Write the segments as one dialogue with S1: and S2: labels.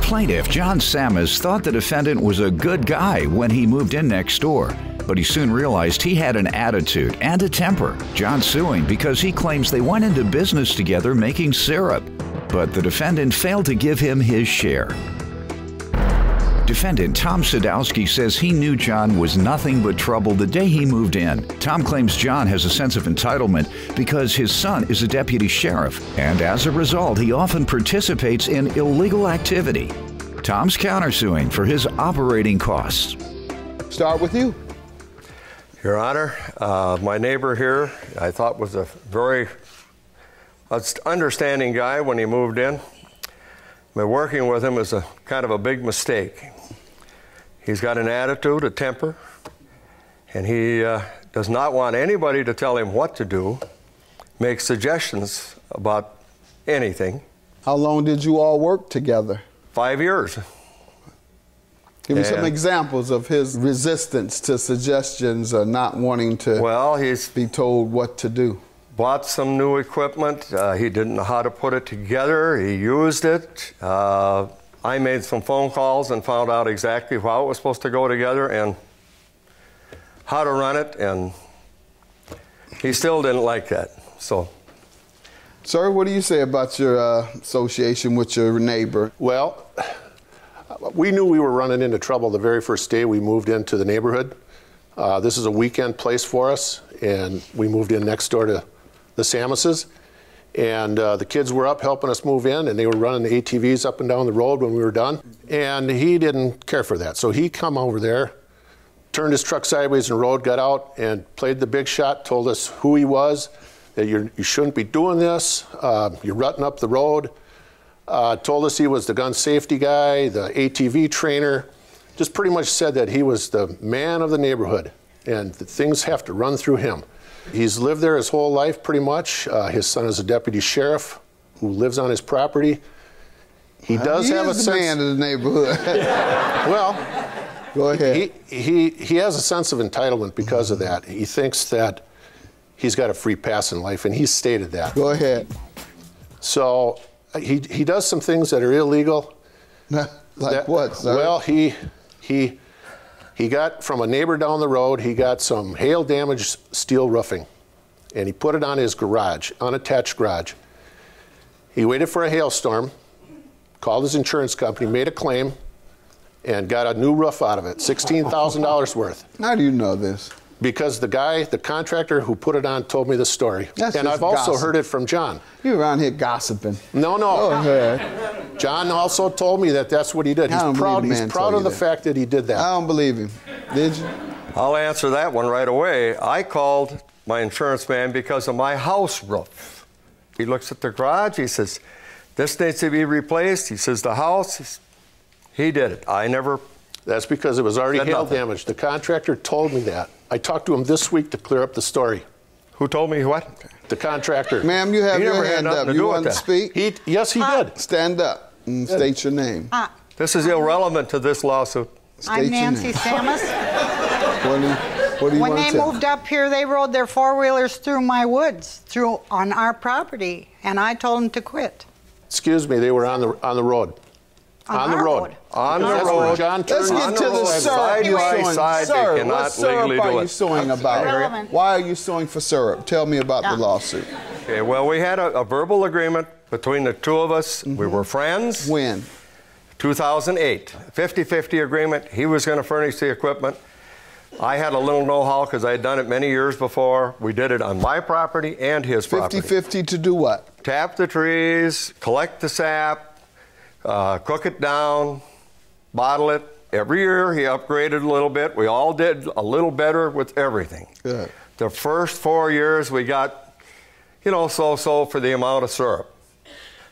S1: plaintiff, John Sammis, thought the defendant was a good guy when he moved in next door, but he soon realized he had an attitude and a temper. John's suing because he claims they went into business together making syrup, but the defendant failed to give him his share. Defendant Tom Sadowski says he knew John was nothing but trouble the day he moved in. Tom claims John has a sense of entitlement because his son is a deputy sheriff, and as a result, he often participates in illegal activity. Tom's countersuing for his operating costs.
S2: Start with you.
S3: Your Honor, my neighbor here, I thought was a very understanding guy when he moved in. But working with him is a kind of a big mistake. He's got an attitude, a temper, and he does not want anybody to tell him what to do, make suggestions about anything.
S2: How long did you all work together?
S3: 5 years.
S2: Give me some examples of his resistance to suggestions or not wanting to be told what to do.
S3: Bought some new equipment. He didn't know how to put it together. He used it. I made some phone calls and found out exactly how it was supposed to go together and how to run it, and he still didn't like that. So,
S2: sir, what do you say about your association with your neighbor?
S4: Well, we knew we were running into trouble the very first day we moved into the neighborhood. This is a weekend place for us, and we moved in next door to the Sammises. And the kids were up helping us move in, and they were running the ATVs up and down the road when we were done. And he didn't care for that. So he come over there, turned his truck sideways in the road, got out and played the big shot, told us who he was, that you shouldn't be doing this, you're rutting up the road. Told us he was the gun safety guy, the ATV trainer. Just pretty much said that he was the man of the neighborhood and that things have to run through him. He's lived there his whole life pretty much. His son is a deputy sheriff who lives on his property. He does have a sense. He is the man of the neighborhood. Well, go ahead. He has a sense of entitlement because of that. He thinks that he's got a free pass in life, and he's stated that. Go ahead. So he does some things that are illegal. Like what, sir? Well, he got from a neighbor down the road, he got some hail-damaged steel roofing, and he put it on his garage, unattached garage. He waited for a hailstorm, called his insurance company, made a claim, and got a new roof out of it, $16,000 worth. How do you know this? Because the contractor who put it on told me the story. And I've also heard it from John. You're around here gossiping. No. Go ahead. John also told me that that's what he did. He's proud of the fact that he did that. I don't believe him. Did you?
S3: I'll answer that one right away. I called my insurance man because of my house roof. He looks at the garage, he says, this needs to be replaced. He says, the house, he did it. I never.
S4: That's because it was already hail damaged. The contractor told me that. I talked to him this week to clear up the story.
S3: Who told me what?
S4: The contractor.
S2: Ma'am, you have your hand up. You want to speak?
S4: Yes, he did.
S2: Stand up and state your name.
S3: This is irrelevant to this lawsuit.
S5: I'm Nancy Sammis.
S2: What do you
S5: when
S2: want
S5: they
S2: to tell?
S5: moved up here, they rode their four-wheelers through my woods, on our property, and I told them to quit.
S4: Excuse me, they were on the road. On the road.
S3: On the road.
S4: John,
S2: let's get to the syrup you're suing. Sir, what syrup are you suing about? Why are you suing for syrup? Tell me about the lawsuit.
S3: Okay, well, we had a verbal agreement between the two of us. We were friends.
S2: When?
S3: 2008. 50-50 agreement. He was going to furnish the equipment. I had a little know-how because I had done it many years before. We did it on my property and his property.
S2: 50-50 to do what?
S3: Tap the trees, collect the sap, cook it down, bottle it. Every year he upgraded a little bit. We all did a little better with everything.
S2: Good.
S3: The first 4 years we got, so-so for the amount of syrup.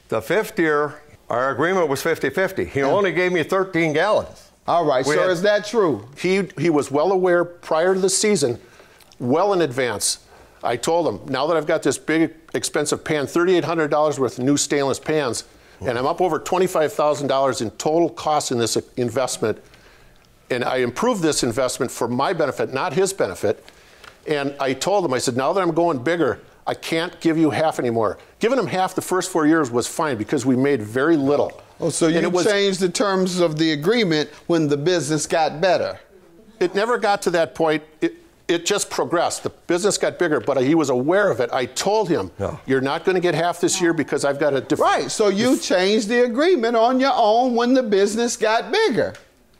S3: The fifth year, our agreement was 50-50. He only gave me 13 gallons.
S2: All right, sir, is that true?
S4: He was well aware prior to the season, well in advance. I told him, now that I've got this big, expensive pan, $3,800 worth of new stainless pans, and I'm up over $25,000 in total cost in this investment, and I improved this investment for my benefit, not his benefit. And I told him, I said, now that I'm going bigger, I can't give you half anymore. Giving him half the first 4 years was fine because we made very little.
S2: Oh, so you changed the terms of the agreement when the business got better?
S4: It never got to that point. It just progressed. The business got bigger, but he was aware of it. I told him, you're not going to get half this year because I've got a different...
S2: Right, so you changed the agreement on your own when the business got bigger.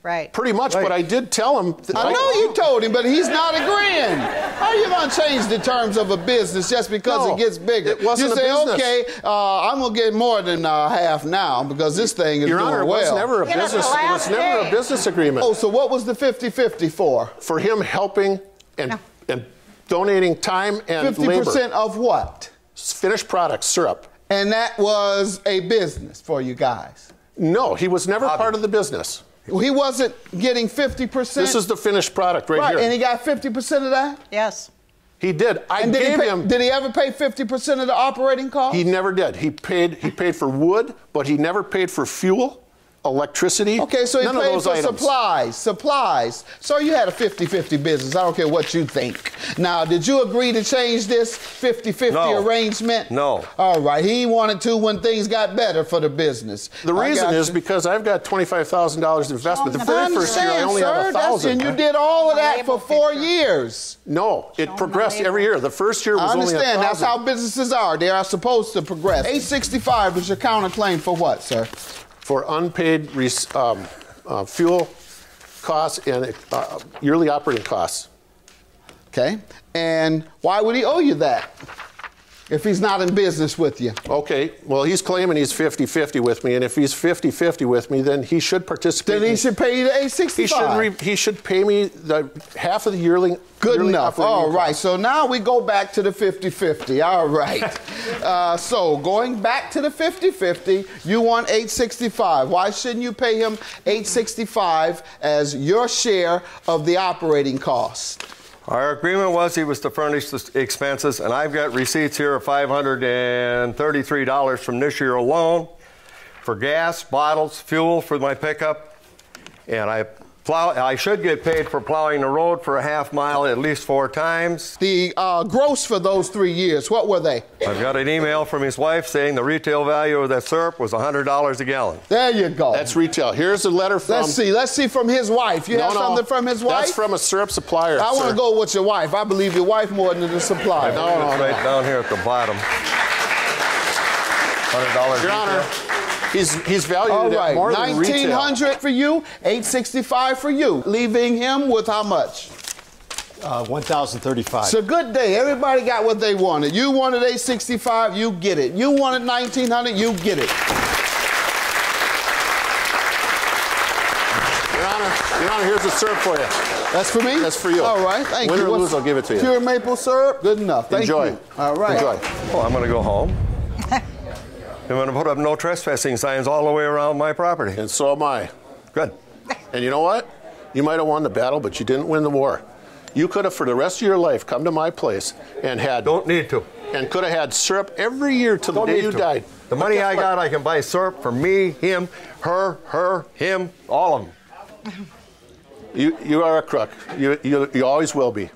S5: Right.
S4: Pretty much, but I did tell him...
S2: I know you told him, but he's not agreeing. How are you going to change the terms of a business just because it gets bigger?
S4: It wasn't
S2: you say,
S4: a business.
S2: okay, I'm going to get more than half now because this thing is
S4: Your
S2: doing
S4: Honor,
S2: well.
S4: it was never a business. It was never a business agreement.
S2: Oh, so what was the 50-50 for?
S4: For him helping and donating time and
S2: 50%
S4: labor.
S2: 50% of what?
S4: Finished products, syrup.
S2: And that was a business for you guys?
S4: No, he was never part of the business.
S2: He wasn't getting 50%?
S4: This is the finished product right here.
S2: And he got 50% of that?
S5: Yes.
S4: He did.
S2: Did he ever pay 50% of the operating cost?
S4: He never did. He paid for wood, but he never paid for fuel, electricity.
S2: Okay, so he
S4: none of
S2: paid
S4: those
S2: for
S4: items.
S2: supplies. So you had a 50-50 business. I don't care what you think. Now, did you agree to change this 50-50 arrangement?
S3: No.
S2: All right. He wanted to when things got better for the business.
S4: The reason is because I've got $25,000 investment. The very first year I only had $1,000.
S2: And you did all of that for 4 years.
S4: No, it progressed every year. The first year was only $1,000.
S2: I understand. That's how businesses are. They are supposed to progress. 865 was your counterclaim for what, sir?
S4: For unpaid fuel costs and yearly operating costs.
S2: Okay. And why would he owe you that if he's not in business with you?
S4: Okay. Well, he's claiming he's 50-50 with me, and if he's 50-50 with me, then he should participate.
S2: Then he should pay you the 865.
S4: He should pay me the half of the yearly.
S2: Good enough. All right.
S4: Cost.
S2: So now we go back to the 50-50. All right. So going back to the 50-50, you want 865. Why shouldn't you pay him 865 as your share of the operating costs?
S3: Our agreement was he was to furnish the expenses, and I've got receipts here of $533 from this year alone for gas, bottles, fuel for my pickup, and I should get paid for plowing the road for a half mile at least 4 times.
S2: The gross for those 3 years, what were they?
S3: I've got an email from his wife saying the retail value of that syrup was $100 a gallon.
S2: There you go.
S4: That's retail. Here's a letter from...
S2: Let's see from his wife. You have something from his wife?
S4: That's from a syrup supplier,
S2: I want to go with your wife. I believe your wife more than the supplier.
S3: No, it's right down here at the bottom. $100
S4: Your Honor. He's valued at more than retail.
S2: $1,900 for you, $865 for you, leaving him with how much?
S6: $1,035.
S2: It's a good day. Everybody got what they wanted. You wanted $865, you get it. You wanted $1,900, you get it.
S4: Your Honor, here's the syrup for you.
S2: That's for me?
S4: That's for you.
S2: All right, thank you.
S4: Win or lose, I'll give it to you.
S2: Pure maple syrup? Good enough. Thank
S4: Enjoy.
S2: you. All right.
S4: Enjoy.
S3: Well, I'm going to go home. I'm going to put up no trespassing signs all the way around my property.
S4: And so am I.
S3: Good.
S4: And you know what? You might have won the battle, but you didn't win the war. You could have, for the rest of your life, come to my place and had...
S3: Don't need to.
S4: And could have had syrup every year till the day you died.
S3: The money I got, I can buy syrup for me, him, her, him, all of them.
S4: You are a crook. You always will be.